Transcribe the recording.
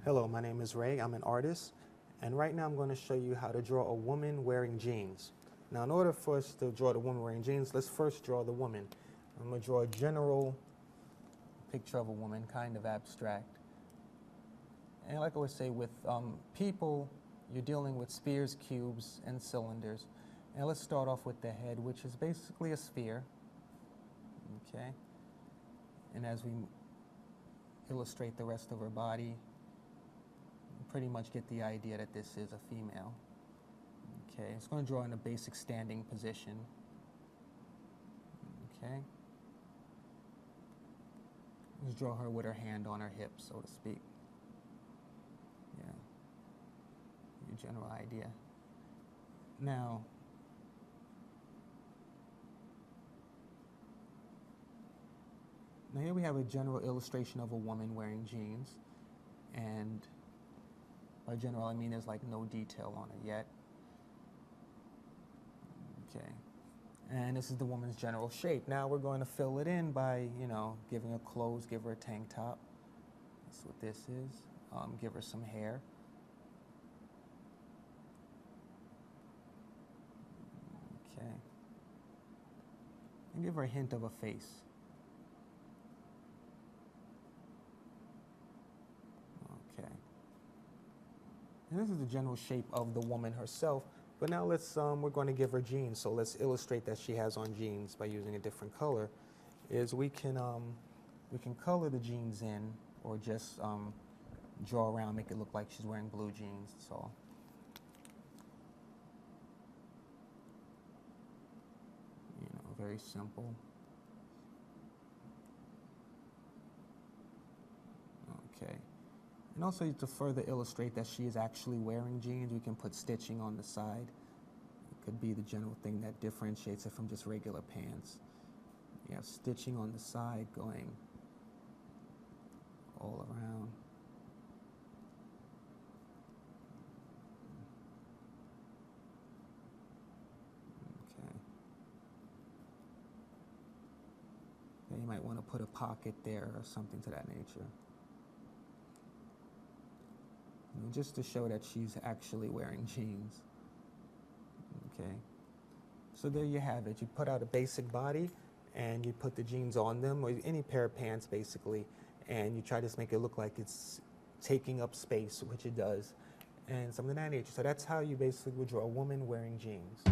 Hello, my name is Ray. I'm an artist, and right now I'm going to show you how to draw a woman wearing jeans. Now, in order for us to draw the woman wearing jeans, let's first draw the woman. I'm going to draw a general picture of a woman, kind of abstract. And like I always say, with people, you're dealing with spheres, cubes, and cylinders. And let's start off with the head, which is basically a sphere. Okay. And as we illustrate the rest of her body, you pretty much get the idea that this is a female. Okay, it's going to draw in a basic standing position. Okay. Let's draw her with her hand on her hip, so to speak. Yeah, your general idea. Now, here we have a general illustration of a woman wearing jeans, and by general I mean there's like no detail on it yet. Okay, and this is the woman's general shape. Now we're going to fill it in by, giving her clothes, give her a tank top. That's what this is. Give her some hair. Okay, and give her a hint of a face. And this is the general shape of the woman herself. But now we're going to give her jeans. So let's illustrate that she has on jeans by using a different color. We can color the jeans in, or just draw around, make it look like she's wearing blue jeans. That's all. Very simple. Okay. And also, to further illustrate that she is actually wearing jeans, we can put stitching on the side. It could be the general thing that differentiates it from just regular pants. You have stitching on the side going all around. Okay. Then you might want to put a pocket there or something to that nature. Just to show that she's actually wearing jeans. Okay, so there you have it. You put out a basic body and you put the jeans on them, or any pair of pants basically, and you try to make it look like it's taking up space, which it does, and something of that nature. So that's how you basically would draw a woman wearing jeans.